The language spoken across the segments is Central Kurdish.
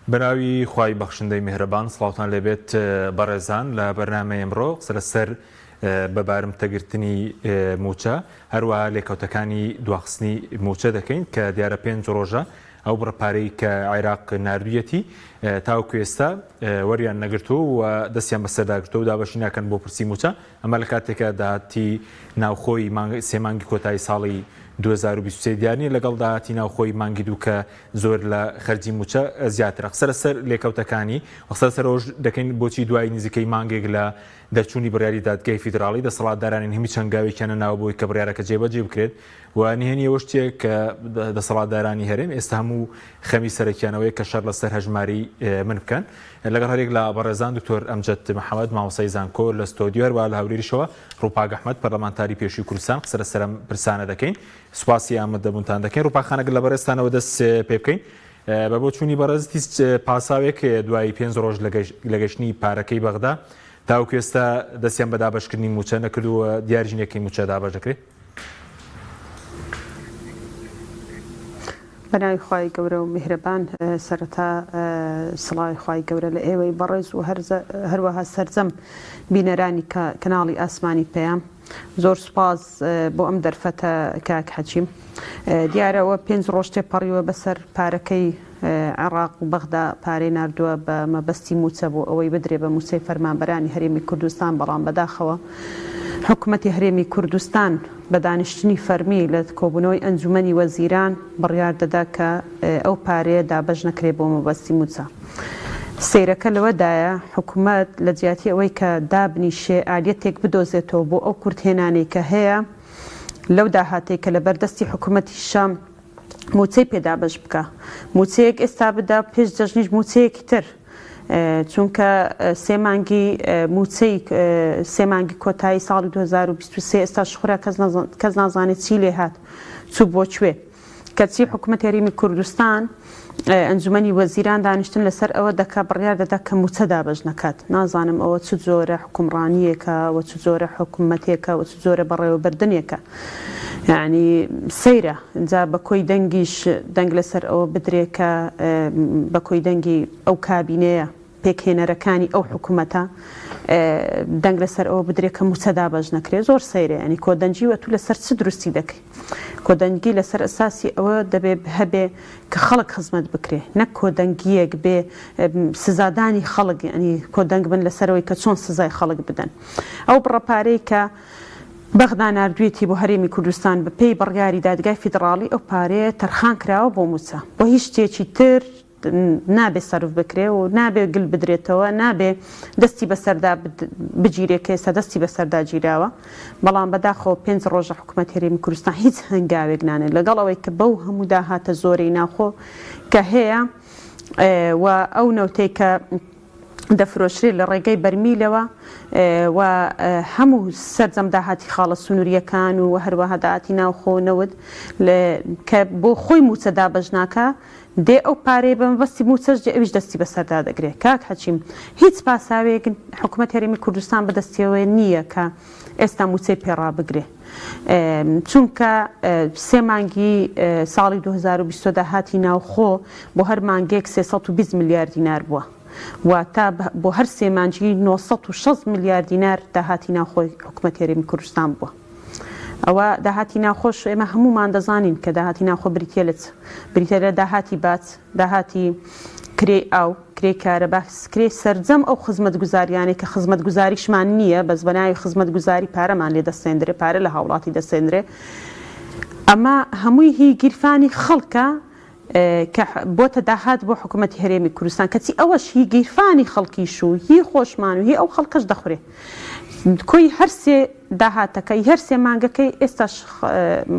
بناوی خوای بەخشندەی میهرەبان سڵاوتان لێبێت بەڕێزان لە بەرنامەی ئەمڕۆ سەرەسەر بەبارم تەگرتنی موچە هەروەها لێکەوتەکانی دواخستنی موچە دەکەین کە دیارە 5 ڕۆژە ئەو بڕپارەی کە عێراق ناردوویەتی تاوەکو ئێستا وەریان نەگرتووە و دەستیان بەسەرداگرتووە و دابەشی ناکەن بۆ پرسی موچە ئەمە لە کاتێکە داهاتی ناوخۆی سێ مانگی کۆتایی ساڵی 2023 دیارنی لەگەڵ داهاتی ناوخۆی مانگی دوو کە زۆر لە خەرجی موچە زیاترە سەرەسەر لێکەوتەکانی وەسەر ڕۆژ دەکەین بۆچی دوای نزیکەی مانگێک لە دەرچوونی بڕیاری دادگای فیدراڵی دەسەڵاتدارانی هەمی چەنگاوێکیانە ناوە بۆی کە بڕیارەکە جێبەجێ بکرێت و نهێنیەوە شتێک کە دەسەڵاتدارانی هەرێم ئێستا هەموو خەمی سەرەکیانەوەی کە شەڕ لەسەر هەژماری من بکەن لەگەڵ هەرێک لە بەڕێزان دکتۆر ئەمجەد محەممەد مامۆسای زانکۆ لە ستۆدیۆ هەروە لە هەولێریشەوە ڕووپاگ ئەحمەد پەرلەمانتاری پێشووی کوردستان سەرم پرسانە دەکەین سوپاسی ئامادەبوونتان دەکەین ڕووپاخانەگە لە بەڕێستانەوە دەست پێ بکەین بە بۆ چوونی بەڕێز پاساوێک دوای 5 ڕۆژ لە گەشتنی پارەکەی بەغدا تاوەکو ئێستا دەستیان بە دابەشکردنی موچە نەکردووە دیاریژنێکی موچە دابەش دەکرێت. بەناوی خوای گەورە و میهرەبان سەرەتا سڵاوی خوای گەورە لە ئێوەی بەڕێز و هەروەها سەرجەم بینەرانی کەناڵی ئاسمانی پێیان زۆر سوپاس بۆ ئەم دەرفەتە کاک حەچیم دیارەوە 5 ڕۆژ تێپەڕیوە بەسەر پارەکەی عێراق و بەغدا پارەی ناردووە بە مەبەستی موچە بۆ ئەوەی بدرێ بە موچەی فەرمانبەرانی هەرێمی کوردستان بەڵام بەداخەوە حکوومەتی هەرێمی کوردستان بە دانیشتنی فەرمی لە کۆبوونەوەی ئەنجومەنی وەزیران بڕیار دەدا کە ئەو پارەیە دابەش نەکرێ بۆ مەبەستی موچە. سیرەکە لەوەدایە حکوومەت لە جیاتی ئەوەی کە دابنیشێ ئالەتێک بدۆزێتەوە بۆ ئەو کورتهێنانەی کە هەیە لەو داهاتێک کە لەبەر دەستی حکوومەتی شام موچەی پێدابش بکە موچەیەک ئێستا بدا پێش جەژنیش موچەیەکی تر چونکە سێ مانگی کۆتایی ساڵی 2023 ئێستا شخورا کەس نازانێت چی لێ هات چوو بۆ کوێ کەچی حکوومەتی هەرێمی کوردستان ئەنجومەنی وەزیران دانیشتن لەسەر ئەوە دەکا بڕیار دەدا کە موچە دابەش نەکات نازانم ئەوە چ جۆرە حکومڕانیەکە و چ جۆرە حکوومەتێکە و چ جۆرە بەڕێوەبردنێکە یعنی سەیرە اینجا بە کۆی دەنگیش دەنگ لەسەر ئەوە بدرێت کە بە کۆی دەنگی ئەو کابینەیە پێکهێنەرەکانی ئەو حکوومەتە دەنگ لەسەر ئەوە بدرێت کە موچە دابەش نەکرێت زۆر سەیرە ینی کۆدەنجیوە تو لەسەر چ دروستی دەکەی کۆدەنگی لەسەر ئەساسی ئەوە دەبێت هەبێ کە خەڵک خزمەت بکرێ نەک کۆدەنگیەک بێ سزادانی خەڵک ینی کۆدەنگ بن لەسەرەوەی کە چۆن سزای خەڵک بدەن ئەو بڕەپارەی کە بەغدا ناردوێتی بۆ هەرێمی کوردستان بە پێی بڕیاری دادگای فیدراڵی ئەو پارەیە تەرخان کراوە بۆ موچە بۆ هیچ شتێکی تر نابێ سەرف بکرێ و نابێ گل بدرێتەوە نابێ دەستی بەسەردا بگیرێ کە ئێستا دەستی بەسەردا گیراوە بەڵام بەداخەوە 5 ڕۆژە حکوومەت هەرێمی کوردستان هیچ هەنگاوێک نانێت لەگەڵ ئەوەی کە بەو هەموو داهاتە زۆرەی ناوخۆ کە هەیە و ئەو نەوتەی کە دەفرۆشرێت لە ڕێگەی بەرمیلەوە و هەموو سەرجەم داهاتی خاڵە سنووریەکان و هەروەها داهاتی ناوخۆنەوت کە بۆ خۆی موچە دابەش ناکە دێ ئەو پارەی بە مەبەستی موچەش ئەویش دەستی بەسەردا دەگرێت کاک حەچیم هیچ پاساوێک حکوومەت هەرێمی کوردستان بەدەستیەوە نییە کە ئێستا موچەی پێڕا بگرێ چونکە سێ مانگی ساڵی 2020 داهاتی ناوخۆ بۆ هەر مانگێک 320 میلیارد دینار بووە واتە بۆ هەر سێ مانگی 960 میلیارد دینار داهاتی ناوخۆی حکوومەت هەرێمی کوردستان بووە ئەوە داهاتی ناوخۆش ئێمە هەمومان دەزانین کە داهاتی ناوخۆ بریتە لە داهاتی بات داهاتی کرێ ئاو کرێ کارەباس کرێ سەرجەم ئەو خزمەت گوزاریانێک کە خزمەت گوزاریشمان نییە بەس بەناوی خزمەت گوزاری پارەمان لێ دەسێنرێ پارە لە هاوڵاتی دەسێنرێ ئەمە هەمووی هی گیرفانی خەڵکە کە بۆتە داهات بۆ حکوومەتی هەرێمی کوردستان کەچی ئەوەش هی گیرفانی خەڵکیش و هی خۆشمان و هی ئەو خەڵکەش دەخورێ کۆی هەرسێ داهاتەکەی هەر سێ مانگەکەی ئێستاش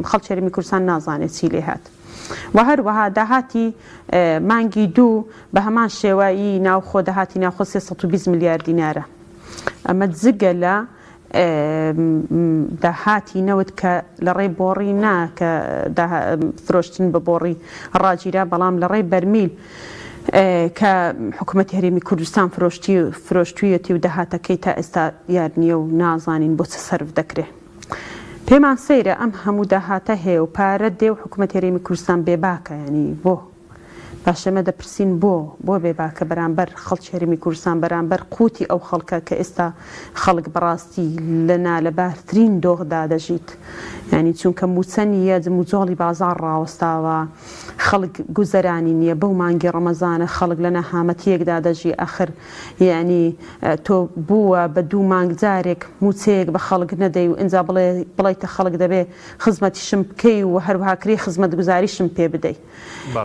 خەڵکی هەرێمی کوردستان نازانێت چی لێ هات و هەروەها داهاتی مانگی دوو بە هەمان شێوایی ناوخۆ داهاتی ناوخۆ 320 میلیارد دینارە ئەمە جگە لە داهاتی نەوت کە لە ڕێی بۆڕی ناکە فرۆشتن بە بۆڕی ڕاگیرا بەڵام لە ڕێی بەرمیل کە حکوومەتی هەرێمی کوردستان فرۆشتوویەتی و داهاتەکەی تا ئێستا یاد نییە و نازانین بۆ چه سەرف دەکرێت پێمان سەیرە ئەم هەموو داهاتە هەیە و پارە دێ و حکوومەتی هەرێمی کوردستان بێباکە ینی بۆ باشەمە دەپرسین بۆ بێباکە بەرامبەر خەڵکی هەرێمی کوردستان بەرامبەر قوتی ئەو خەڵکە کە ئێستا خەڵک بەڕاستی لە نالەبارترین دۆغدا دەژیت ینی چونکە موچە نیە جموجۆڵی بازار ڕاوەستاوە خەڵک گوزەرانی نییە بەو مانگی ڕەمەزانە خەڵک لە نەهامەتیەکدا دەژی ئەخر ینی تۆ بووە بە 2 مانگ جارێک موچەیەک بە خەڵک نەدەی و ئینجا بڵیتە خەڵک دەبێ خزمەتیشم بکەی و هەروەها کری خزمەت گوزاریشم پێ بدەیت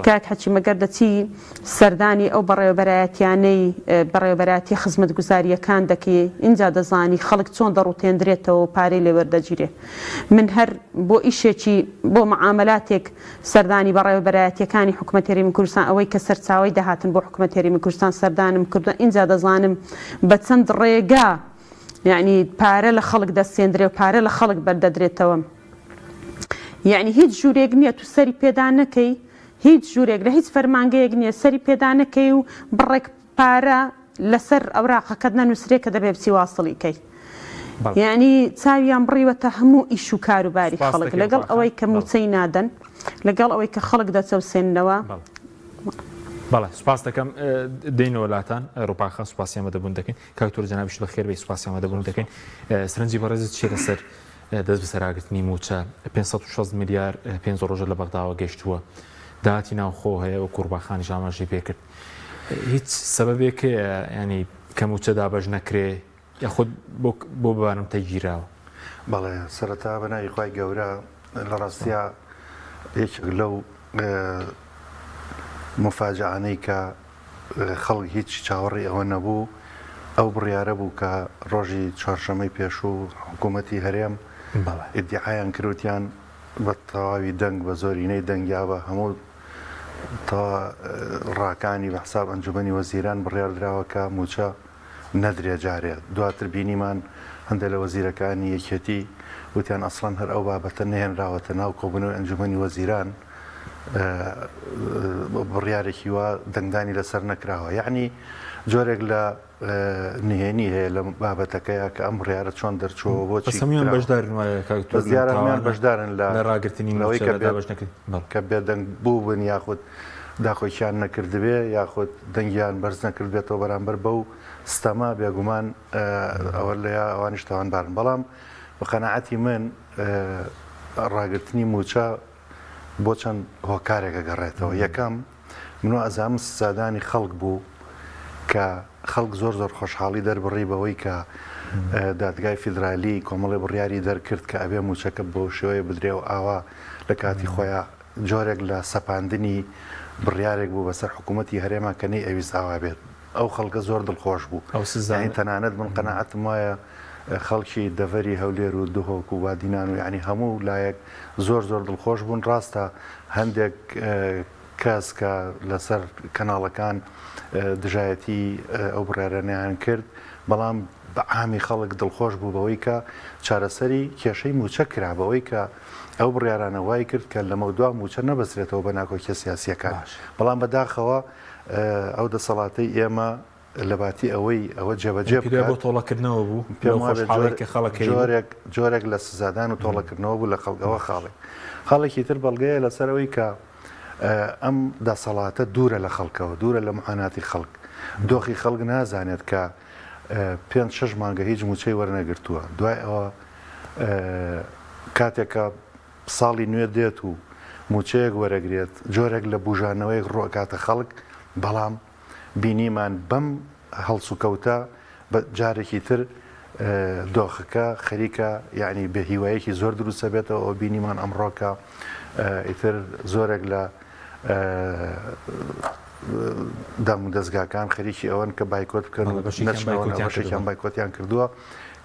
کاک حەچی مەگەر دەچی سەردانی ئەو بەڕێوەبەرایەتیانەی بەڕێوەبەراتی خزمەت گوزاریەکان دەکەی اینجا دەزانی خەڵک چۆن دەڕوتێنرێتەوە و پارەی لێ وەردەگیرێ من هەر بۆ ئیشێکی بۆ معاملاتێک سەردانی بەڕێوەبەرایەتیەکانی حکوومەت هەرێمی کوردستان ئەوەی کە سەرچاوی داهاتن بۆ حکوومەت هەرێمی کوردستان سەردانم کردووە اینجا دەزانم بە چەند ڕێگا یعنی پارە لە خەڵک دەستێنرێ و پارە لە خەڵک بەردەدرێتەوە یعنی هیچ ژوورێک نییە تو سەری پێدا نەکەی هیچ ژوورێک لە هیچ فەرمانگەیەک نییە سەری پێدا نەکەی و بڕێک پارە لەسەر ئەوراقەکەت نەنووسرێت کە دەبێ بچی واصڵیکەی یعنی چاویان بڕیوەتە هەموو ئیش و کاروباری خەڵک لەگەڵ ئەوەی کە موچەی نادەن لەگەڵ ئەوەی کە خەڵک دەچەوسێننەوە بەڵێ سوپاس دەکەم دەینەوە لاتان ڕووپاخە سوپاسیامە دەبوون دەکەین کاکتۆر جەنابیش بە خێر بێ سوپاسیامە دەبوون دەکەین سرنجی بەڕێزت چیە لەسەر دەست بەسەراگرتنی موچە 560 میلیار 5 ڕۆژە لە بەغداوە گەیشتووە داهاتی ناوخۆ هەیە و کوڕباخانی ژاماژی پێکرد هیچ سەبەبێک ینی کە موچە دابەش نەکرێ یاخود بۆ ببارم تەگیراوە بەڵێ سەرەتا بەناوی خوای گەورە لە ڕاستیا یەکێک لەو مفاجعانەی کە خەڵک هیچ چاوەڕی ئەوە نەبوو ئەو بڕیارە بوو کە ڕۆژی چوارشەمەی پێشوو حکوومەتی هەرێم ئیدعایان کروتیان بە تەواوی دەنگ بە زۆرینەی دەنگیا بە هەموو تا ڕاکانی بە حساب ئەنجومەنی وەزیران بڕیاردراوە کە موچە نەدرێ جارێ دواتر بینیمان هەندێک لە وەزیرەکانی یەکێتی وتیان ئەسڵەن هەر ئەو بابەتە نەهێنراوەتە ناو کۆبوونەوەی ئەنجومەنی وەزیران بڕیارێکی وا دەنگدانی لەسەر نەکراوە یعنی جۆرێک لە نهێنی هەیە لە بابەتەکەیە کە ئەم بڕیارە چۆن دەرچۆوە بۆچیمیان بەشدارن لە ڕاگررتنی کە بێدەنگ بوو بن یاخود داخۆکیان نەکردبێ یاخود دەنگیان بەرز نەکردبێتەوە بەرامبەر بەو ستەما بێگومان ئەوە لە ئەوانیش تاوانبارن بەڵام بە قەناعەتی من ڕاگررتنی موچە بۆ چەند هۆکارێکە گەڕێتەوە یەکەم منۆ ئەزام سادانی خەڵک بوو کە خەڵک زۆر خۆشحاڵی دەربڕی بەوەی کە دادگای فیدرالی کۆمەڵی بڕیاری دەرکرد کە ئەبێ موچەکە بۆ شێوەیە بدرێ و ئاوا لە کاتی خۆیان جۆرێک لە سەپاندنی بڕیارێک بوو بەسەر حکوومەتی هەرێما کە نەی ئەویست ئاوا بێت ئەو خەڵکە زۆر دڵخۆش بوو ئەو تەنانەت من قەناعەتم وایە خەڵکی دەڤەری هەولێر و دوهۆک و وادینان و یعنی هەموو لایەک زۆر دڵخۆش بوون ڕاستە هەندێک کەس کە لەسەر کەناڵەکان دژایەتی ئەو بڕیارانیان کرد بەڵام بە عامی خەڵک دڵخۆش بوو بەوەی کە چارەسەری کێشەی موچە کرا بەوەی کە ئەو بڕیارانە وای کرد کە لەمە دوا موچە نەبەسرێتەوە بە ناکۆکیە سیاسیەکان بەڵام بەداخەوە ئەو دەسەڵاتەی ئێمە لە باتی ئەوە جێبەجێ بۆ تۆڵەکردنەوە بوو جۆرێک لە سزادان و تۆڵەکردنەوە بوو لە خەڵکەوە خاڵێکی تر بەڵگەیە لەسەرەوەی کە ئەم دەسەڵاتە دوورە لە خەڵکەوە دوورە لە معاناتی خەڵک دۆخی خەڵک نازانێت کە 5-6 مانگە هیچ موچەی وەرنەگرتووە دوای ئەوە کاتێکە ساڵی نوێ دێت و موچەیەک وەرەگرێت جۆرێک لە بژانەوەی ڕۆکاتە خەڵک بەڵام بینیمان بەم هەڵس و کەوتە بە جارێکی تر دۆخەکە خەریکە یعنی بە هیوایەکی زۆر دروستە بێتەوە ئەو بینیمان ئەمڕۆکە ئیتر زۆرێک لە دام و دەستگاکان خەریکی ئەوەن کە بایکۆت بکەن و بەشێکیان بایکۆتیان کردووە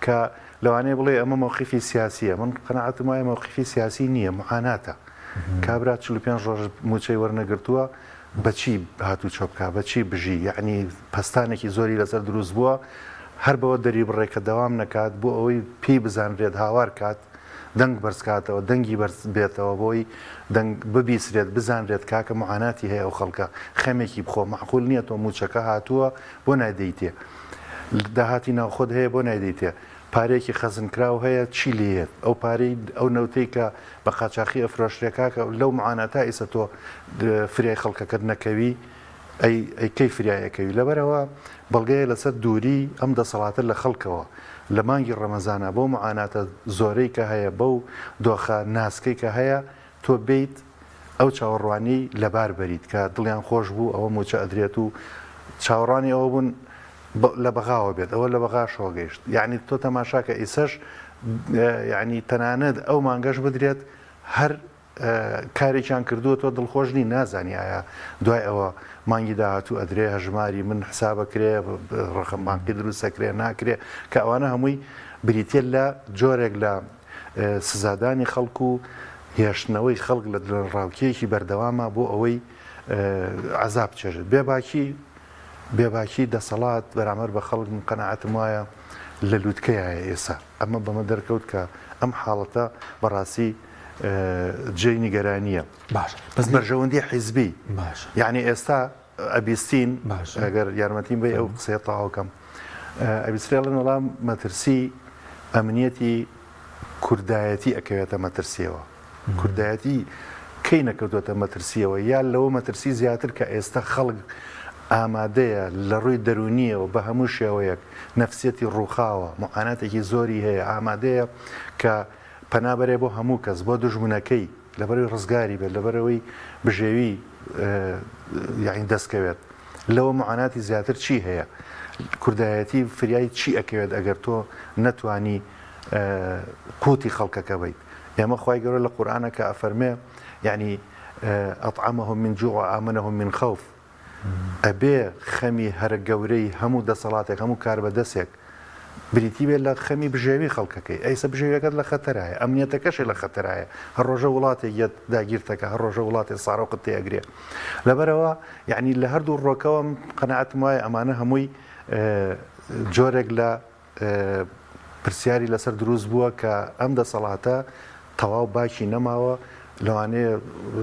کە لەوانەیە بڵێ ئەمە مەوقیفی سیاسیە من قەناعەتم وایە مەوقیفی سیاسی نییە معاناتە کابرا 45 ڕۆژ موچەی وەرنەگرتووە بەچی هاتوو چۆبکە بەچی بژی یعنی پستانێکی زۆری لەسەر دروست بووە هەر بەوە دەری بڕێکە دەوام نەکات بۆ ئەوەی پێی بزانرێت هاوار کات دەنگ بەرزکاتەوە دەنگی بەرز بێتەوە بۆی دەنگ ببیسرێت بزانرێت کاکە معاناتی هەیە ئەو خەڵکە خەمێکی بخۆ معقول نییە تۆ موچەکە هاتووە بۆ نایدەیتێ داهاتی ناوخۆت هەیە بۆ نایدەیتێ پارێکی خەزنکراو هەیە چی لێت ئەو پارەی ئەو نەوتەی کە بە قاچاقی ئەفرۆشتێکا کە لەو معانەتا ئیسە تۆ فریای خەڵکەکەت نەکەوی ئەی فریایەکەوی لەبەرەوە بەڵگەیە لەسەر دووری ئەم دەسەڵاتە لە خەڵکەوە لە مانگی ڕەمەزانە بۆ معاناتە زۆرەی کە هەیە بەو دۆخە ناسکەی کە هەیە تۆ بیت ئەو چاوەڕوانی لەبار بەریت کە دڵیان خۆش بوو ئەوە موچە ئەدرێت و چاوەڕانی ئەوە بوون لە بەغاوە بێت ئەوە لە بەغا شۆگەیشت یعنی تۆ تەماشاکە ئیسەش یعنی تەنانەت ئەو مانگەش بدرێت هەر کارێکیان کردووە تۆ دڵخۆشنی نازانی ئایا دوای ئەوە مانگی داهاتوو ئەدرێ هەژماری من حسابەکرێ ڕقمبانقی دروستەکرێ ناکرێ کە ئەوانە هەمووی بریتە لە جۆرێک لە سزادانی خەڵکو و هێشتنەوەی خەڵک لە ڕاوکیەکی بەردەوامە بۆ ئەوەی عەزاب چێژێت بێباکی دەسەڵات بەرامبەر بە خەڵک قەناعەتم وایە لە لووتکەیە ئێستا ئەمە بەمە دەرکەوت کە ئەم حاڵەتە بەڕاستی جێی نیگەرانیە بەس بەرژەوەندی حیزبی یعنی ئێستا ئەبیستین ئەگەر یارمەتیم بێ ئەو قسەیە تەواوکەم ئەبیسترێڵن وەڵام مەترسی ئەمنیەتی کوردایەتی ئەکەوێتە مەترسیەوە کوردایەتی کەی نەکەوتوێتە مەترسیەوە یان لەوە مەترسی زیاتر کە ئێستا خەڵک ئامادەیە لە ڕووی دەرونیەوە بە هەموو شێوەیەک نەفسیەتی ڕووخاوە معاناتێکی زۆری هەیە ئامادەیە کە پەنابەرێ بۆ هەموو کەس بۆ دژمنەکەی لەبەرەوەی ڕزگاری بێت لەبەرەوەی بژێوی یاین دەستکەوێت لەوە معاناتی زیاتر چی هەیە کوردایەتی فریای چی ئەکەوێت ئەگەر تۆ نەتوانی قوتی خەڵکەکە بیت ئێمە خوای گەورە لە قورئانە کە ئەفەرمێ یعنی ئەطعمهم من جوع وآمنهم من خوف ئەبێ خەمی هەرە گەورەی هەموو دەسەڵاتێک هەموو کار بەدەستێک بریتی بێت لە خەمی بژێوی خەڵکەکەی ئەیسە بژێویەکەت لە خەتەرایە ئەمنیەتەکەشی لە خەتەرایە هەر ڕۆژە وڵاتێک یەت داگیرتەکە هەر ڕۆژە وڵاتی ساڕۆقت تێگرێ لەبەرەوە یعنی لە هەردوو ڕۆکەوە قەناعەتم وایە ئەمانە هەمووی جۆرێک لە پرسیاری لەسەر دروست بووە کە ئەم دەسەڵاتە تەواو باکی نەماوە لەوانەیە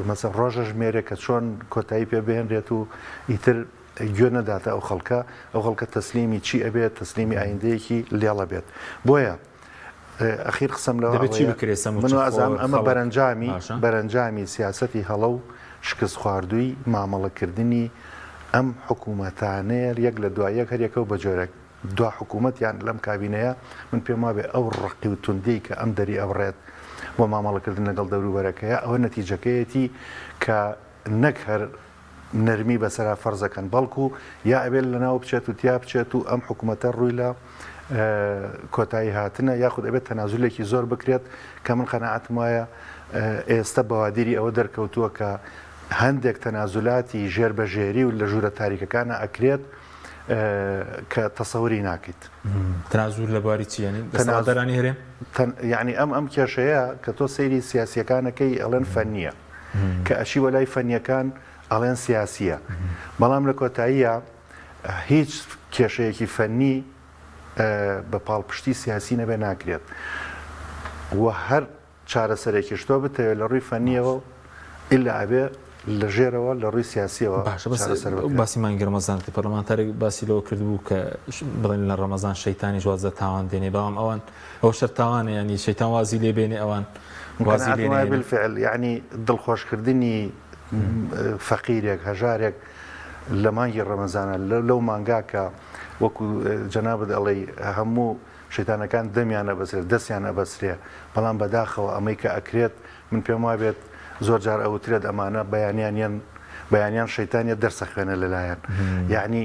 مەسەڵ ڕۆژە ژمێرێک کە چۆن کۆتایی پێ بهێنرێت و ئیتر گوێ نەداتە ئەو خەڵکە تەسلیمی چی ئەبێت تەسلیمی ئایندەیەکی لێڵە بێت بۆیە ئەخیر قسەم لەوە ئەمە بەرەنجامی سیاسەتی هەڵە و شکست خواردووی مامەڵەکردنی ئەم حکوومەتانەیە یەک لە دوایەک هەریەکەو بە جۆرێک دوا حکوومەتیان لەم کابینەیە من پێم وابێ ئەو ڕقی و توندی کە ئەم دەری ئەوڕێت بۆ مامەڵەکردن لەگەڵ دەوروبەرەکەیە ئەوە نەتیجەکەیەتی کە نەک هەر نەرمی بەسەرا فەرزەکەن بەڵکو یا ئەبێت لەناو بچێت و تیا بچێت و ئەم حکوومەتە ڕووی لە کۆتایی هاتنە یاخود ئەبێت تەنازولێکی زۆر بکرێت کە من قەناعەتم وایە ئێستا بەوادیری ئەوە دەرکەوتووە کە هەندێک تەنازولاتی ژێربەژێری و لە ژوورە تاریکەکانە ئەکرێت کە تەسەوری ناکەیت تەنازول لە باری چیانی دەرانی هەرێم یعنی ئەم کێشەیە کە تۆ سەیری سیاسیەکانەکەی ئەڵێن فەنیە کە ئەشی وەلای فەنیەکان ئەڵێن سیاسیە بەڵام لە کۆتاییە هیچ کێشەیەکی فەنی بە پاڵپشتی سیاسی نەبێ ناکرێت و هەر چارەسەرێکیش تۆ بتەوێت لە ڕووی فەنیەوە ئیلا ئەبێ لە ژێرەوە لە ڕووی سیاسیەوە باسی مانگی ڕەمەزانتی پەرلەمانتارێک باسی لەوە کردبوو کە بڵێن لە ڕەمەزان شەیتانی جوازە تاوان دێنێ بەڵام ئەوان ئەو شەر تاوانە ینی شەیتان وازی لێ بێنێ ئەوان وازی لێ بالفعل یعنی دڵخۆشکردنی فەقیرێک هەژارێک لە مانگی ڕەمەزانە لەو مانگاکە وەکو جەنابەت ئەڵێ هەموو شەیتانەکان دەمیانە بەسرێت دەستیان ئەبەسرێ بەڵام بەداخەوە ئەمەی کە ئەکرێت من پێم وابێت زۆر جار ئەوترێت ئەمانە بەیانیان شەیتانیە دەرسە خوێنە لەلایەن یعنی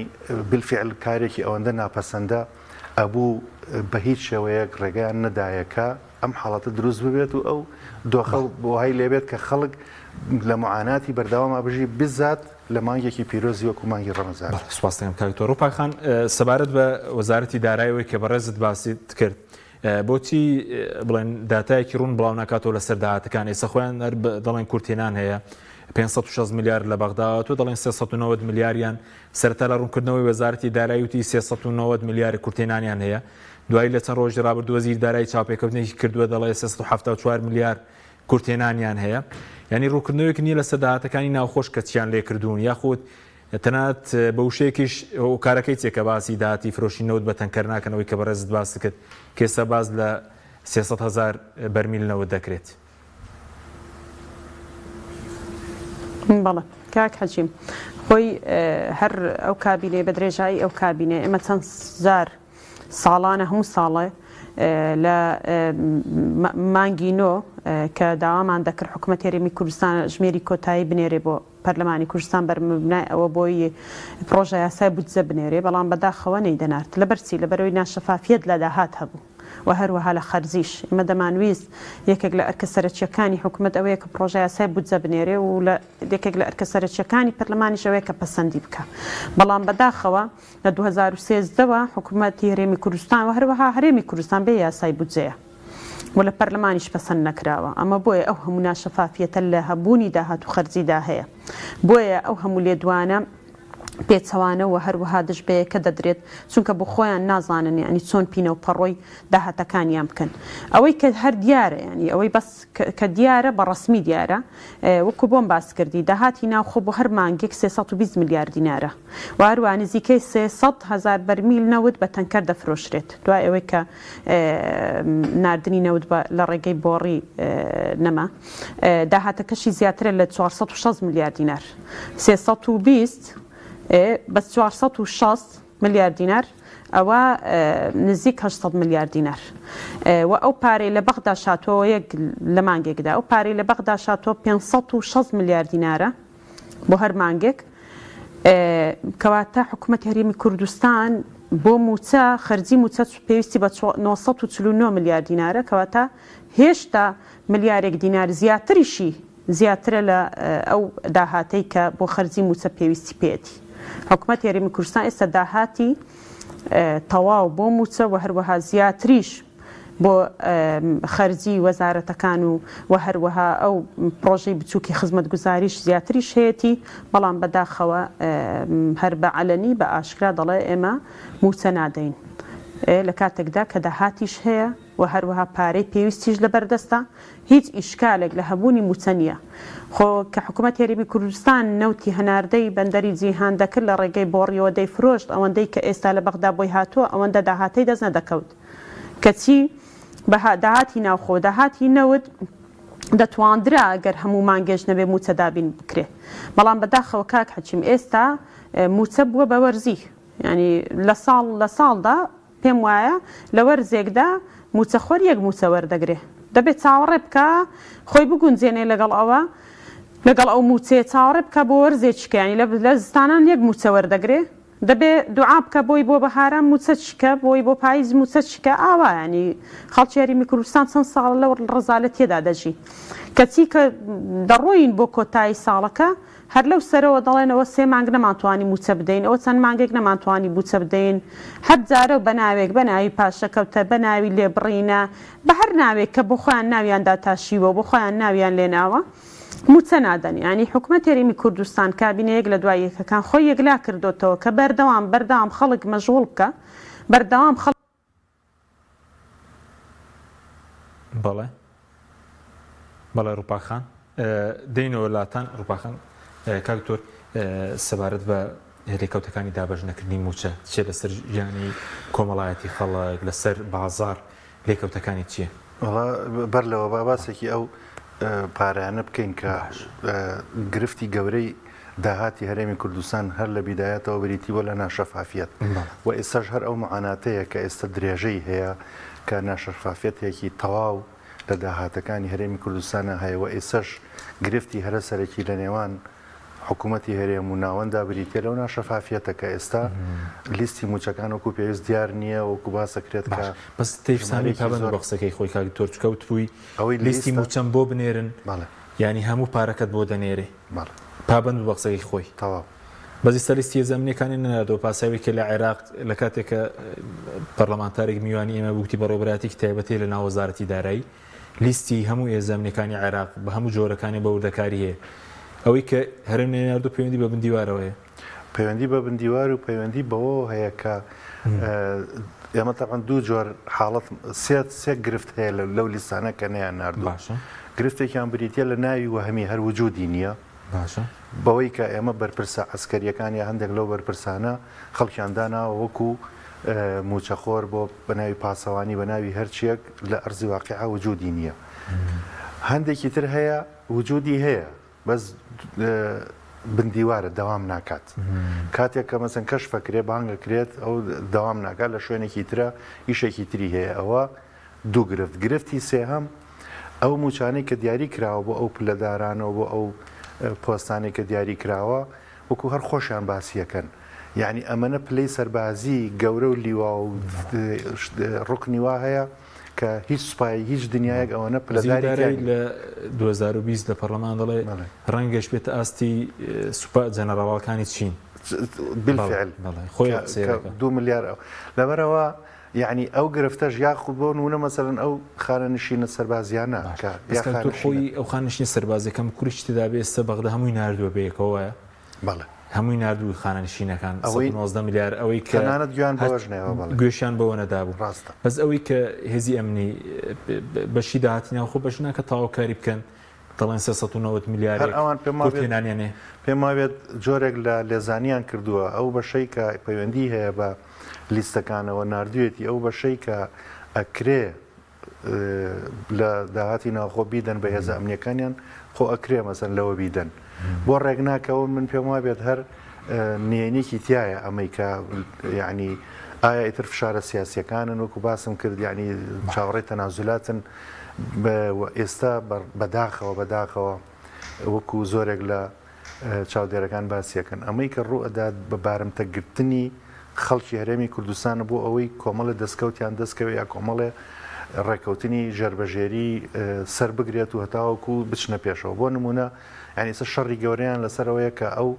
بالفعل کارێکی ئەوەندە ناپەسەندە ئەبوو بە هیچ شێوەیەک ڕێگەیان نەدایەکە ئەم حاڵەتە دروست ببێت و ئەو دۆخەڵ بۆ هەی لێبێت کە خەڵک لە معاناتی بەرداوامە بژی بزات لە مانگێکی پیرۆزی وەکو مانگی ڕەمەزان. سوپاس دەکەم کاکتۆر ڕووپاخان سەبارەت بە وەزارەتی داراییەوەی کە بەڕێزت باسیت کرد بۆچی بڵێن داتایەکی ڕوون بڵاو ناکاتەوە لەسەر داهاتەکان ئێستا خۆیان دەڵێن کورتێنان هەیە 560 میلیارد لە بەغدا تۆ دەڵێن 390 میلیاریان سەرەتا لە ڕوونکردنەوەی وەزارەتی دارایی وتی 390 میلیارد کورتێنانیان هەیە دوای لە چەند ڕۆژی ڕابردووە وەزیر دارایی چاوپێکەوتنێکی کردووە دەڵێ 374 میلیارد کورتێنانیان هەیە یعنی ڕوونکردنەوەیەک نییە لەسەر داهاتەکانی ناوخۆش کە چیان لێ کردوون یاخود تەنات بە وشەیەکیش ئەو کارەکەی چێکە باسی داهاتی فرۆشینەوت بە تەنکەر ناکەنەوەی کە بەڕێزت باس کرد کێسە باز لە 300,000 بەرمیلنەوە دەکرێت. بەڵێ کاک حەجیم خۆی هەر ئەو کابینێ بە درێژایی ئەو کابینێ ئێمە چەند زار ساڵانە هەموو ساڵێ لە مانگی نۆ کە داوامان دەکرد حکوومەت هەرێمی کوردستان ژمێری کۆتایی بنێرێ بۆ پەرلەمانی کوردستان بەرمبنای ئەوە بۆی پرۆژە یاسای بودجە بنێرێ بەڵام بەداخەوە نەیدەنارد لەبەرچی لەبەرەوەی ناشەفافیەت لە داهات هەبوو و هەروەها لە خەرجیش ئمە دەمانویست یەکێک لە ئەرکە سەرەکیەکانی حکوومەت ئەوەیە کە پرۆژە یاسای بودجە بنێرێ و لە یەکێک لە ئەرکە سەرەکیەکانی پەرلەمانیش ئەوەیە کە پەسەندی بکە بەڵام بەداخەوە لە 2013ەوە حکوومەتی هەرێمی کوردستان و هەروەها هەرێمی کوردستان بێ یاسای بودجەیە و لە پەرلەمانیش پەسەند نەکراوە ئەمە بۆیە ئەو هەموو ناشەفافیەتە لە هەبوونی داهات و خەرجیدا هەیە بۆیە ئەو هەموو لێدوانە پێچەوانەوە هەروەها دژبەیە کە دەدرێت چونکە بۆ خۆیان نازانن ینی چۆن پینە و پەڕۆی داهاتەکانیان بکەن ئەوەی کە هەر دیارە ینی ئەوەی بەس کە دیارە بە ڕسمی دیارە وەکو بۆم باس کردی داهاتی ناوخۆ بۆ هەر مانگێک 320 میلیارد دینارە و هەروە نزیکەی 300,000 بەرمیل نەوت بە تەنکەر دەفرۆشرێت دوای ئەوەی کە ناردنی نەوت لە ڕێگەی بۆڕی نەما داهاتەکەشی زیاترە لە 460 میلیارد دینار 320 بە 460 میلیارد دینار ئەوە نزیک 800 میلیارد دینار و ئەو پارەی لە بەغدا شاتۆ یەک لە مانگێکدا ئەو پارەی لە بەغدا شاتۆ 560 میلیارد دینارە بۆ هەر مانگێک کەواتە حکوومەت هەرێمی کوردستان بۆ موچە خەرجی موچە پێویستی بە 949 میلیارد دینارە کەواتە هێشتا ملیارێک دینار زیاتریشی زیاترە لە ئەو داهاتەی کە بۆ خەرجی موچە پێویستی پێێتی حکوومەت هەرێمی کوردستان ئێستا داهاتی تەواو بۆ موچە و هەروەها زیاتریش بۆ خەرجی وەزارەتەکان و هەروەها ئەو پرۆژەی بچووکی خزمەتگوزاریش زیاتریش هەیەی بەڵام بەداخەوە هەر بە عەلەنی بە ئاشکرا دەڵێ ئێمە موچە نادەین لە کاتێکدا کە داهاتیش هەیە و هەروەها پارەی پێویستیش لە بەردەستە هیچ ئیشکالێک لە هەبوونی موچە نییە خۆ کە حکوومەت هەرێمی کوردستان نەوتی هەناردەی بەندەری جیهان دەکرد لە ڕێگەی بۆڕیەوە دەیفرۆشت ئەوەندەی کە ئێستا لە بەغدا بۆی هاتووە ئەوەندە داهاتەی دەست نەدەکەوت کەچی داهاتی ناوخۆ داهاتی نەوت دەتواندرا ئەگەر هەموو مانگێژ نەبێ موچە دابین بکرێ بەڵام بەداخەوە کاک حەچیم ئێستا موچە بووە بە وەرزی ینی لە ساڵدا پێم وایە لە وەرزێکدا موچەخۆر یەک موچە وەردەگرێ دەبێت چاوەڕێ بکە خۆی بگونجێنێ لەگەڵ ئەو موچێ چاوەڕێ بکە بۆ وەرزێکیکەیانی لە زستانان یەک موچە وەردەگرێ دەبێت دوعا بکە بۆی بۆ بەهاران موچە چکە بۆی بۆ پاییز موچە چکە ئاوا ینی خەڵکی هەرێمی کوردستان چەند ساڵ لەو ڕزالەت تێدا دەژی کەچی کە دەڕۆین بۆ کۆتایی ساڵەکە هەر لەو سەرەوە دەڵێنەوە 3 مانگ نەمانتوانی موچە بدەین ئەوە چەند مانگێک نەمانتوانی موچە بدەین هەر جارە بە ناوێک بە ناوی پاشەکەوتە بە ناوی لێبڕینە بە هەر ناوێک کە بۆ خۆیان ناویاندا تاشیوە بۆ خۆیان ناویان لێناوە موچە نادەن ینی حکوومەت هەرێمی کوردستان کابینەیەک لە دوای یەکەکان خۆی یەکلا کردوتەوە کە بەردەوام خەڵک مەشغوڵ بکە بەردەوام خەڵک بەڵێ ڕووپاخان دەینەوە وڵاتان ڕووپاخان کاکتۆر سەبارەت بە هێلێکەوتەکانی دابەژنەکردنی موچە چێ لەسەر ژیانی کۆمەڵایەتی خەڵک لەسەر بازار لێکەوتەکانی چییە؟ بەر لەوە باباسێکی ئەو پارەیانە بکەین کە گرفتی گەورەی داهاتی هەرێمی کوردستان هەر لە بیدایەتەوە بریتی بۆ لە ناشەفافیەت و ئێستاش هەر ئەو معاناتەیە کە ئێستا درێژەی هەیە کە ناشەفافیەتێکی تەواو لە داهاتەکانی هەرێمی کوردستانە هەیە و ئێسش گرفتی هەرە سەرەکی لە نێوان حکوومەتی هەرێم و ناوەندا بریتە لەو ناشەفافیەتە کە ئێستا لیستی موچەکان وەکو پێویست دیار نییە وەکو باسەکرێت کە بەس تەیفسانی پابند بە قسەکەی خۆی کاک تۆرچکەوت بووی ئەوەی لیستی موچەم بۆ بنێرن ینی هەموو پارەکەت بۆ دەنێرێ پابند بە قسەکەی خۆی تەواو بەزی سەلیستی زەمینەکانی نەدەوە پاساوێکە لە عێراق لە کاتێکە پەرلەمانتارێک میوانی ئێمە بووتی بەڕێوەبەراتی تایبەتی لە ناو وەزارەتی دارایی لیستی هەموو ئێزەمینەکانی عێراق بە هەموو جۆرەکانی بەوردەکاری هەیە ئەوەی کە هەرێم نێناردو پەیوەندی بە بندیوارەوەیە پەیوەندی بە بندیوار و پەیوەندی بەوە هەیە کە ئێمە تاقان دوو جۆر حاڵەت سێ گرفت هەیە لەو لیستانە کە نەیان ناردووە گرفتێکیان بریتە لە ناوی وەهەمی هەر وجودی نییە باشە بەوەی کە ئێمە بەرپرسە ئەسکەریەکانی هەندێک لەو بەرپرسانە خەڵکیانداناوە وەکو موچەخۆر بۆ بەناوی پاسەوانی بەناوی هەرچیەک لە ئەرزی واقعا وجودی نییە. هەندێکی تر هەیە وجودی هەیە بەس بندیوارە دەوام ناکات. کاتێک کە مەسەن کەشفەکرێ بانگەکرێت ئەو دەوام ناکات لە شوێنێکی ترە ئیشێکی تری هەیە. ئەوە دوو گرفتی سێهەم ئەو موچانەی کە دیاری کراوە بۆ ئەو پلەدارانەوە بۆ ئەو پۆستانی کە دیاری کراوە وەکو هەر خۆشیان باسیەکەن. یعنی ئەمەنە پلەی سەربازی گەورە و لیوا و ڕوکنی وا هەیە کە هیچ سوپایی هیچ دنیایەک ئەوەنە پلەداری لە 2020 لە پەرلەمان دەڵێ ڕەنگەش بێتە ئاستی سوپا جەنەراڵەکانی چین بالفعل خۆی 2 ملیار لەبەرەوە یعنی ئەو گرفتەش یاخود بۆ نمونە مەسەرەن ئەو خانەنشینە سەربازیانە خۆی ئەو خانشینە سەربازەکەم کوریش تێدا بێ ئێستا بەغدە هەمووی نردووە بەیەکەوەیە بەڵێ هەمووی نردوو خانەنشینەکان 19 میلیار ئەوەی کە تەنانەت گویان بەوەژنەوە گوێشیان بەوە نەدابوو ڕاستە بەس ئەوەی کە هێزی ئەمنی بەشی داهاتینەوە خۆ بەش ناکە تاواکاری بکەن دەڵێن 390 میلیار ئەوان پێمانێنێ پێم وابێت جۆرێک لە لێزانیان کردووە ئەو بەشەی کە پەیوەندی هەیە بە لیستەکانەوە نردوێتی ئەو بەشەی کە ئەکرێ لە داهاتی ناوخۆ بیدەن بە هێزە ئەمنیەکانیان خۆ ئەکرێ مەسەن لەوە بیدەن بۆ ڕێگناکەەوە من پێم وابێت هەر نێنێکی تایە ئەمەی کە یعنی ئایا ئیتر فشارە سیاسیەکانن وەکو باسم کرد یعنی چاوەڕێی تەنازولاتن ئێستا بەداخەوە وەکو زۆرێک لە چاودێرەکان باسیەکەن ئەمەی کە ڕوو ئەدات بە بارمتەگرتنی خەڵکی هەرێمی کوردستان بۆ ئەوەی کۆمەڵە دەستکەوتیان دەستکەوێت یا کۆمەڵێ ڕێکەوتنی ژەربەژێری سەر بگرێت و هەتاوەکو بچنە پێشەوە بۆ نمونە یعنی سە شەڕی گەورەیان لەسەرەوەیە کە ئەو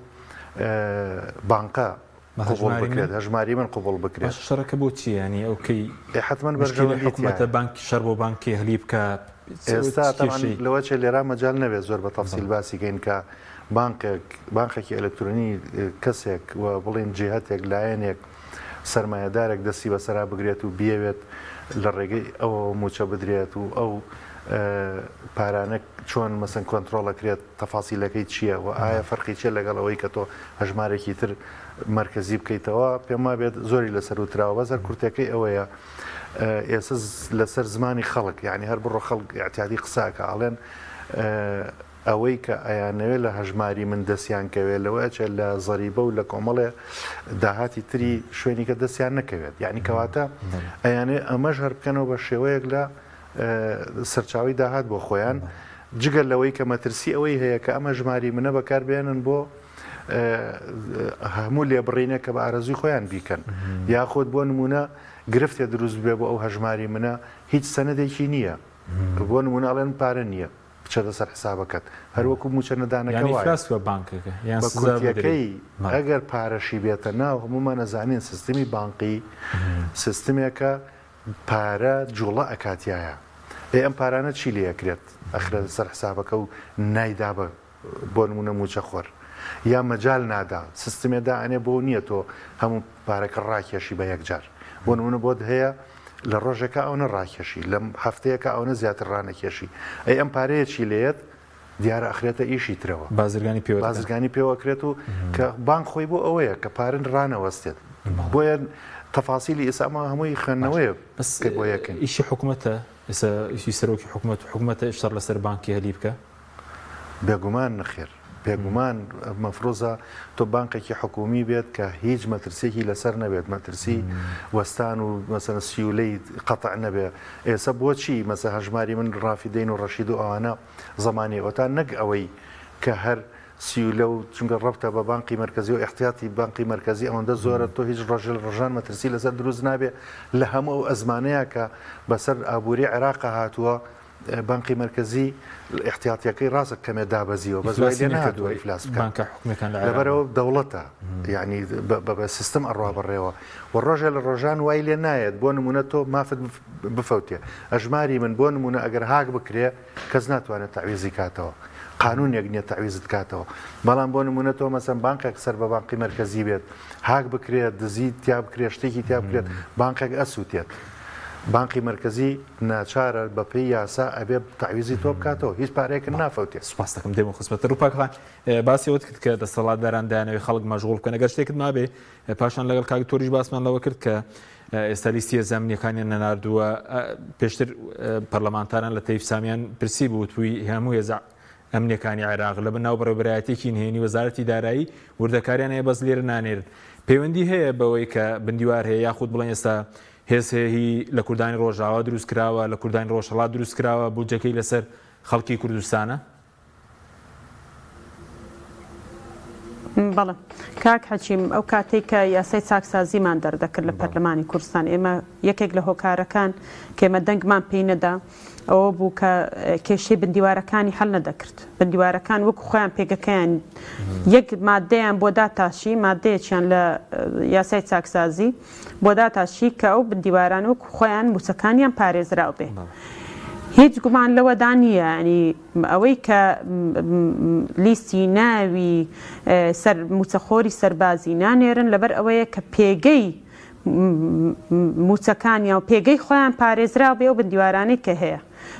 بانقا قوبڵ بکرێت هەژماری من قوبڵ بکرێت شەڕەکە بۆ چی ینی ئەوکەی حتمما بەرگەوەی حکوومەتە بانکی شەڕ بۆ بانکی هەلی بکە ئێستا لەوە چێ لێرا مەجال نەبێت زۆر بە تەفسیل باسی گەین کە بانقێکی ئەلکترۆنی کەسێک و بڵین جێهەتێک لایەنێک سەرمایهدارێک دەستی بەسەرا بگرێت و بیەوێت لە ڕێگەی ئەوە موچە بدرێت و ئەو پارانە چۆن مەسن کۆنتترۆڵەکرێت تەفاسیلەکەی چییە و ئایا فەرقی چێ لەگەڵ ئەوەی کە تۆ هەژمارێکی تر مرکزی بکەیتەوە پێم وابێت زۆری لەسەر وتراوە بەزەر کورتەکەی ئەوەیە ئێستا لەسەر زمانی خەڵک یعنی هەر بڕۆ خەڵک اعتیادی قساکە ئاڵێن ئەوەی کە ئەیانەوێت لە هەژماری من دەستیان کەوێت لەوەیە لە زەریبە و لە کۆمەڵێ داهاتی تری شوێنی کە دەستیان نەکەوێت یعنی کەواتە ئەیانێ ئەمەش هەر بکەنەوە بە شێوەیەک لە سەرچاوی داهات بۆ خۆیان جگەل لەوەی کە مەترسی ئەوەی هەیە کە ئەمە ژماری منە بەکاربێنن بۆ هەموو لێبڕینە کە بە ئارەزوی خۆیان بیکەن یاخۆت بۆ نمونە گرفتێ دروست بێ بۆ ئەو هەژماری منە هیچ سەنەدێکی نییە بۆ نمونەڵێن پارە نییە بچێتە سەر حسابەکەت هەروەکو موچە نەدانەکە بانکەکە بە کورتیەکەی ئەگەر پارەشی بێتە ناو هەمومان نەزانین سیستمی بانقی سیستمێکە پارە جوڵە ئەکاتیایە ئەم پارانە چی لەکرێت ئەخرە سەر حسابەکە و نایدا بۆ نمونە موچە خۆر یا مەجال نادا سیستمێدا ئەنێ بۆ نییە تۆ هەموو پارەکە ڕاکێشی بە یەکجار بۆ نمونە بۆت هەیە لە ڕۆژێکە ئەوە ڕاکێشی لەم هەفتەیەکە ئەوە زیاتر ڕانەکێشی ئەی ئەم پارەیەکی لێت دیارە ئەخرێتە ئیشی ترەوە بازرگانی پێوەکرێت و کە بانک خۆی بۆ ئەوەیە کە پارن ڕانەوەستێت بۆیە تەفاسیلی ئێساما هەمووی خوێندنەوەیە بۆ یەکەن ئیشی حکوومەتە ئێستا ئیشی سەرۆکی حکوومەتە شەڕ لەسەر بانکی هەلی بکە بێگومان نەخێر بێگومان مەفرۆزە تۆ بانکێکی حکومی بێت کە هیچ مەترسێکی لەسەر نەبێت مەترسی وەستان و مەسەن سیولەی قەتع نەبێ ئێستا بۆچی مەسە هەژماری من ڕافیدەین و ڕەشید و ئەوانە زمانی ئەوتان نەک ئەوەی کە هەر سیولە و چونکە ڕەبتە بە بانکی مرکزی و احتیاتی بانکی مرکزی ئەوەندە زۆرە تۆ هیچ ڕژان مەترسی لەسەر دروست نابێ لە هەموو ئەو ئەزمانەیە کە بەسەر ئابووری عێراقا هاتووە بانکی مرکزی احتیاتیەکەی ڕاستە کەمێ دابەزیەوە بە زوای لێ نهاتووە ئیفلاس بکە لەبەرەوە دەوڵەتە یعنی بە سیستم ئەڕوا بڕێەوە و ڕۆژێ لە ڕۆژان وای لێ نایەت بۆ نمونە تۆ مافت بفەوتێ ئەژماری من بۆ نمونە ئەگەر هاک بکرێ کەس ناتوانێت تعویزی کاتەوە قانونێک نییە تعویزت کاتەوە بەڵام بۆ نمونە تۆ مەسەن بانکێک سەر بە بانکی مرکزی بێت هاک بکرێت دزی تیا بکرێت شتێکی تیا بکرێت بانکێک ئەسووتێت بانقی مرکزی ناچارە بەپێی یاسا ئەبێ تعویزی تۆ بکاتەوە هیچ پارێکن نافەوتێت. سپاس دەکەم دێمە خزمەتە ڕووپاکان باسیەوەت کرد کە دەسەڵاتداران دایانەوەی خەڵک مەشغوڵ بکەن ئەگەر شتێکت مابێ پاشان لەگەڵ کاک تۆریش باسمان لەوە کرد کە ئێستا لیستی زەمنیەکانیان نەناردووە پێشتر پەرلەمانتاران لە تەیف سامیان پرسی بوو توی هەموو هێزە ئەمنیەکانی عێراق لە بناو بەڕێوەبەرایەتێکی نهێنی وەزارەتی دارایی وردەکاریان هەیە بەس لێرە نانێرن پەیوەندی هەیە بەوەی کە بندیوار هەیە یاخود بڵێن ئێستا هێزهەیەی لە کوردانی ڕۆژاوا دروست کراوە لە کوردانی ڕۆژهەڵات دروست کراوە بودجەکەی لەسەر خەڵکی کوردستانە؟ بەڵێ کاک حەچیم ئەو کاتێک کە یاسای چاکسازیمان دەردەکرد لە پەرلەمانی کوردستان ئێمە یەکێک لە هۆکارەکان کێمە دەنگمان پێی نەدا ئەوە بوو کە کێشەی بندیوارەکانی هەڵ نەدەکرد بندیوارەکان وەکو خۆیان پێگەکەیان یەک مادەیان بۆ داتاشی مادەیەکیان لە یاسای چاکسازی بۆ داتاشی کە ئەو بندیواران وەکو خۆیان موچەکانیان پارێزراو بێ هیچ گومان لەوەدا نییە ینی ئەوەی کە لیستی ناوی موچەخۆری سەربازی نانێرن لەبەر ئەوەیە کە پێگەی موچەکانیان و پێگەی خۆیان پارێزرا بێ و بندیوارانەی کە هەیە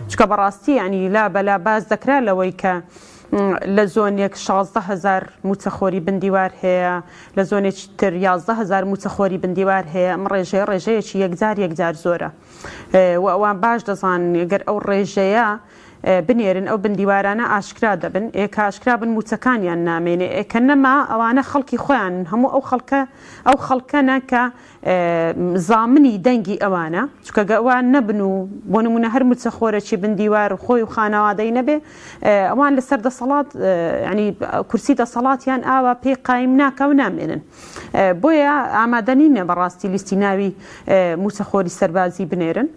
چکە بەڕاستی ینی لا بەلا باز دەکرا لەوەی کە لە زۆنێک 16,000 موچەخۆری بندیوار هەیە لە زۆنێکی تر 11,000 موچەخۆری بندیوار هەیە ئەم ڕێژەیەکی یەکجار زۆرە و ئەوان باش دەزان گەر ئەو ڕێژەیە بنێرن ئەو بندیوارانە ئاشکرا دەبن ئێکە ئاشکرا بن موچەکانیان نامێنێ ئێکە نەما ئەوانە خەڵکی خۆیان هەموو ئەو خەڵکەنە کە زامنی دەنگی ئەوانە چکە ئەوان نەبن و بۆ نمونە هەر موچەخۆرەکی بندیوار خۆی و خانەوادەی نەبێ ئەوان لەسەر دەسەڵات ینی کورسی دەسەڵاتیان ئاوا پێی قایم ناکە و نامێنن بۆیە ئامادەنینە بەڕاستی لیستی ناوی موچەخۆری سەربازی بنێرن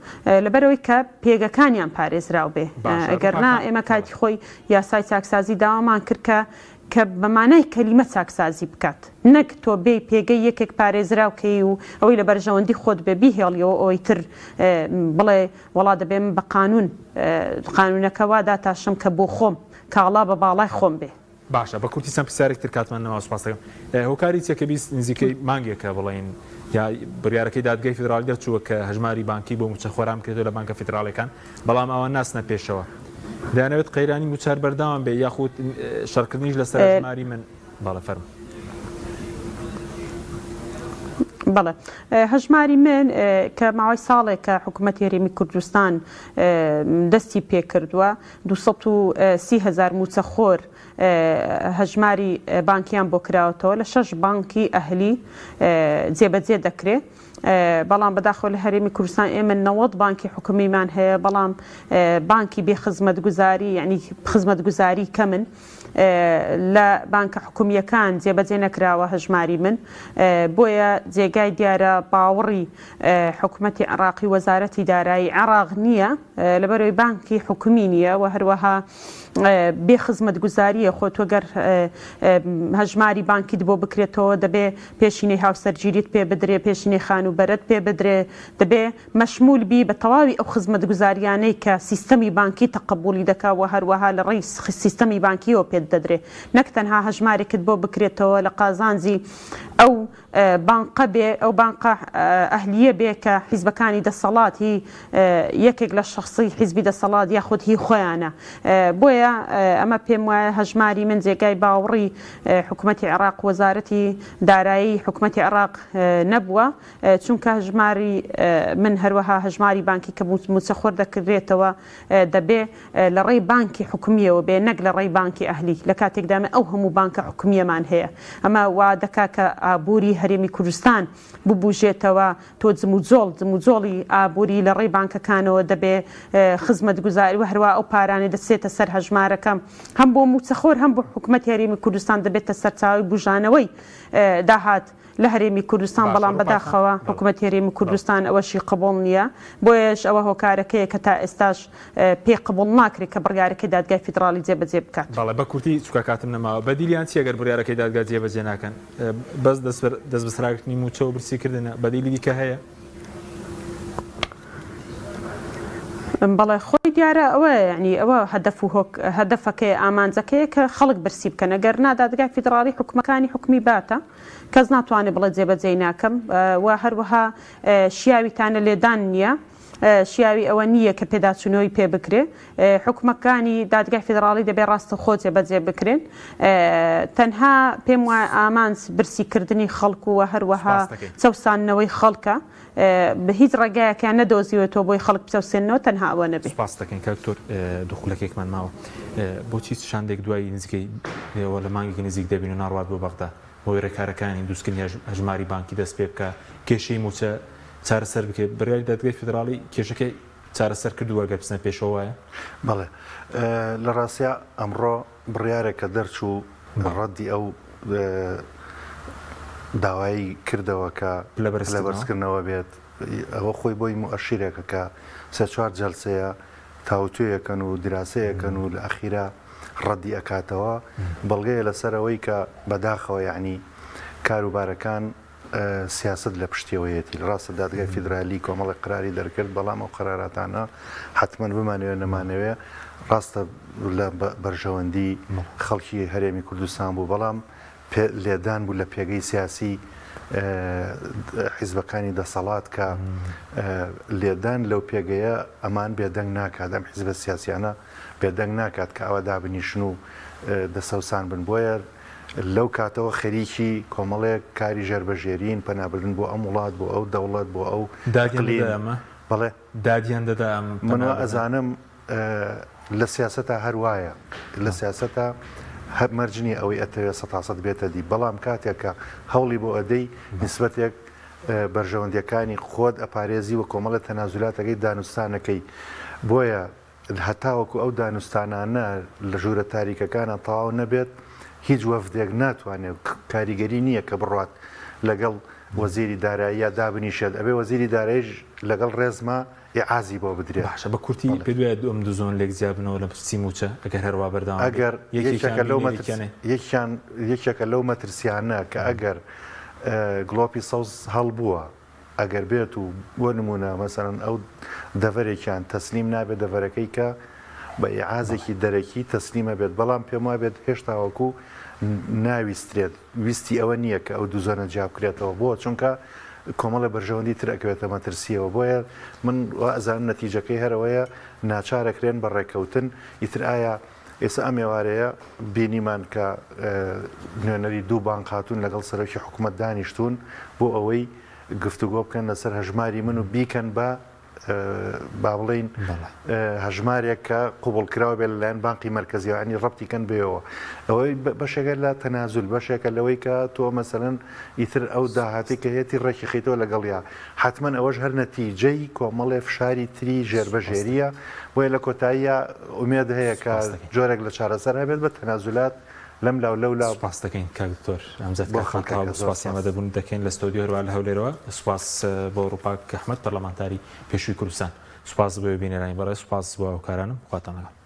لەبەرەوەی کە پێگەکانیان پارێزراو بێ ئەگەرنا ئێمە کاتی خۆی یاسای چاکسازی داوامان کرد کە بەمانای کەلیمە چاکسازی بکات نەک تۆ بێ پێگەی یەکێک پارێزراوکەی و ئەوەی لە بەرژەوەندی خۆت بێ بیهێڵیەوە ئەوەی تر بڵێ وڵا دەبێم بە قانونەکەوا داتاشم کە بۆ خۆم کاڵا بە باڵای خۆم بێ باشە بە کورتی سەم پرسیارێک تر کاتمان نەما سوپاس دەکەم هۆکاری چێکە بیست نزیکەی مانگێکە بڵێن یا بڕیارەکەی دادگای فیدرالی دەرچووە کە هەژماری بانکی بۆ موچەخۆران بکرێتەوە لە بانکە فیدراڵیەکان بەڵام ئەوە ناسنە پێشەوە دەیانەوێت قەیرانی موچار بەردەوام بێ یاخود شەڕکردنیش لەسەر هەژماری من باڵە فەرم بەڵێ هەژماری من کە ماوەی ساڵێک کە حکوومەتی هەرێمی کوردستان دەستی پێکردووە 230,000 موچەخۆر هەژماری بانکیان بۆ کراوەتەوە لە 6 بانکی ئەهلی جێبەجێ دەکرێت بەڵام بەداخەوە لە هەرێمی کوردستان ئێمە 90 بانکی حکومیمان هەیە بەڵام بانکی بێ خزمەتگوزاری یعنی خزمەتگوزاری کەمن لە بانکە حکومیەکان جێبەجێ نەکراوە هەژماری من بۆیە جێگای دیارە باوەڕی حکوومەتی عێراقی وەزارەتی دارایی عێراق نییە لەبەرەوەی بانکی حکومی نییە و هەروەها بێ خزمەتگوزاریە خۆ تۆ گەر هەژماری بانکیت بۆ بکرێتەوە دەبێ پێشینەی هاوسەرگیریت پێ بدرێ پێشینەی خانوبەرت پێ بدرێ دەبێ مەشمول بی بە تەواوی ئەو خزمەتگوزاریانەی کە سیستەمی بانکی تەقبولی دەکاوە هەروەها لە ڕێی سیستەمی بانکیەوە پێ دەدرێ نەک تەنها هەژمارێکت بۆ بکرێتەوە لە قازانجی ئەو بانقە بێ ئەو بانقە ئەهلیە بێ کە حیزبەکانی دەسەڵاتی یەکێک لە شخصی حیزبی دەسەڵات یاخود هی خۆیانە بۆیە ئەمە پێم وایە هەژماری من جێگای باوەڕی حکوومەتی عێراق وەزارەتی دارایی حکوومەتی عێراق نەبووە چونکە هەژماری من هەروەها هەژماری بانکی کە موچەخۆر دەکرێتەوە دەبێ لە ڕێی بانکی حکومیەوە بێ نەک لە ڕێی بانکی ئەهلی لە کاتێکدامە ئەو هەموو بانکە حکومیەمان هەیە ئەمە وا دەکا کە ئابووری هەرێمی کوردستان ببوژێتەوە تۆ جموجۆڵی ئابووری لە ڕێی بانکەکانەوە دەبێ خزمەتگوزاری و هەروە ئەو پارانێ دەچێتە سەر هەژمارەکەم هەم بۆ موچەخۆر هەم بۆ حکوومەتی هەرێمی کوردستان دەبێتە سەرچاوی بوژانەوەی داهات لە هەرێمی کوردستان بەڵام بەداخەوە حکوومەتی هەرێمی کوردستان ئەوەشی قبول نییە بۆیەش ئەوە هۆکارەکەیە کە تا ئێستاش پێ قبول ناکرێت کە بڕیارەکەی دادگای فیدراڵی جێبەجێ بکات بەڵێ بە کورتی چووکە کاتم نەماوە بەدیلیان چی ئەگەر بڕیارەکەی دادگا جێبەجێ ناکەن بەس دەست بەسراکردنی موچە و برسیکردنە بەدیلی دیکە هەیە بەڵێ خۆی دیارە ئەوە ینی ئەوە هەدەفەکەی ئامانجەکەیە کە خەڵک برسی بکەنە گەر نادادگای فیدراڵی حکومەکانی حکومی باتە کەس ناتوانێت بڵێ جێبەجێ ناکەم و هەروەها شیاویتانە لێدان نییە شیاوی ئەوە نییە کە پێداچوونەوەی پێ بکرێ حکومەکانی دادگای فیدراڵی دەبێت ڕاستە خۆت بەجێ بکرێن تەنها پێم وایە ئامانس برسیکردنی خەڵکو و هەروەها چەسانەوەی خەڵکە بە هیچ ڕێگایەکیان نەدۆزیوێتەوە بۆی خەڵک بچەوسێنەوە تەنها ئەوە نەبێت. سپاس دەکەین کاکتۆر دخولەکێکمان ماوە بۆچی شاندێک دوای نزیکەی لە مانگی نزیک دەبین و ناڕوات بۆ بەغدا بۆی ڕێکارەکانی دروستکردنی هەژماری بانکی دەست پێ بکە کێشەی موچە چارەسەر بکەێت بڕیاری دادگای فیدراڵی کێشەکەی چارەسەر کردووە گە بچنە پێشەوەیە؟ بەڵێ لە ڕاستیا ئەمڕۆ بڕیارێکە دەرچوو ڕەدی ئەو داوایی کردەوە کە لە بەرزکردنەوە بێت ئەوە خۆی بۆی مؤشیرێکە کە سێ چوار جەلسەیە تاوتوێیەکەن و دراسەیەکەن و لە ئەخیرا ڕەدی ئەکاتەوە بەڵگەیە لەسەرەوەی کە بەداخەوە یعنی کاروبارەکان سیاست لە پشتیەوەیەتی ڕاستە دادگای فیدرالی کۆمەڵی قراری دەرکرد بەڵام ئەو قراراتانە حتمما بمانەوێت نەمانەوێت ڕاستە لە بەرژەوەندی خەڵکی هەرێمی کوردستان بوو بەڵام لێدان بوو لە پێگەی سیاسی حیزبەکانی دەسەڵات کە لێدان لەو پێگەیە ئەمان بێدەنگ ناکات ئەم حیزبە سیاسیانە بێدەنگ ناکات کە ئەوە دابنیشن و دەسەوسان بن بۆیە لەو کاتەوە خەریکی کۆمەڵێک کاری ژێربەژێرین پەنابردن بۆ ئەم وڵات بۆ ئەو دەوڵەت بۆ ئەو بەڵێ دادیان دەدا منوە ئەزانم لە سیاسەتا هەروایە لە سیاسەتا مەرجنی ئەوەی ئەتەوێت 100% بێتە دی بەڵام کاتێکە هەوڵی بۆ ئەدەی نسبەتێک بەرژەوەندیەکانی خۆت ئەپارێزی و کۆمەڵە تەنازولاتەکەی دانوستانەکەی بۆیە هەتاوەکو ئەو دانوستانانە لە ژوورە تاریکەکانە تەواو نەبێت هیچ وەفدێک ناتوانێت کاریگەری نییە کە بڕات لەگەڵ وەزیری داراییە دابنیشێت ئەبێ وەزیری دارایش لەگەڵ ڕێزما ئازی بۆ بدرێت باشە بە کورتی پێ ئەم دوو زۆن لێک زیابنەوە لە پرسی موچە ئەگەر هەروە بەردام ئەگەر یەکێکە لەو مەترسیانە کە ئەگەر گڵۆپی سەوز هەڵبووە ئەگەر بێت و بۆ نمونە مەسەرەن ئەو دەڤەرێکیان تەسلیم نابێت دەڤەرەکەی کە بە ئیعازێکی دەرەکی تەسلیمە بێت بەڵام پێم وا بێت هێشتاوەکو ناویسترێت ویستی ئەوە نییە کە ئەو دوو زۆنە جیابکرێتەوە بۆ چونکە کۆمەڵە بەرژەوەندی تر ئەکەوێتە مەترسیەوە بۆیە من ئەزان نەتیجەکەی هەرەوەیە ناچارەکرێن بە ڕێکەوتن ئیتر ئایا ئێستا ئەم ێوارەیە بینیمان کە نوێنەری دوو بانک هاتوون لەگەڵ سەرۆکی حکوومەت دانیشتون بۆ ئەوەی گفتوگۆ بکەن لەسەر هەژماری من و بیکەن بە با بڵین هەژمارێک کە قوبڵکراوە بێت لەلایەن بانقی مرکزیەوە ڕەبتیکەن بێەوە ئەوەی بەشێگەر لە تەنازول بەشێکە لەوەی کە تۆ مەسەرەن ئیتر ئەو داهاتی کە هێتی ڕێکی خیتەوە لەگەڵیا حتمما ئەوەش هەر نەتیجەی کۆمەڵێ فشاری تری ژێربەژێریە بۆیە لە کۆتاییە ئومێد هەیە کە جۆرێک لە چارەسەر هەبێت بە تەنازولات لەم لاو لەولا سپاس دەکەین کاکتۆر ئەمزەت سوپاسیامە دەبوون دەکەین لە ستۆدیۆ هەروە لە هەولێرەوە سوپاس بۆ ئەوروپا کە ئەحمەد پەرلەمانتاری پێشووی کوردستان سوپاس بۆ بینێرانی بەڕێ سوپاس بۆ ئەو کارانم خواتان لەگەڵ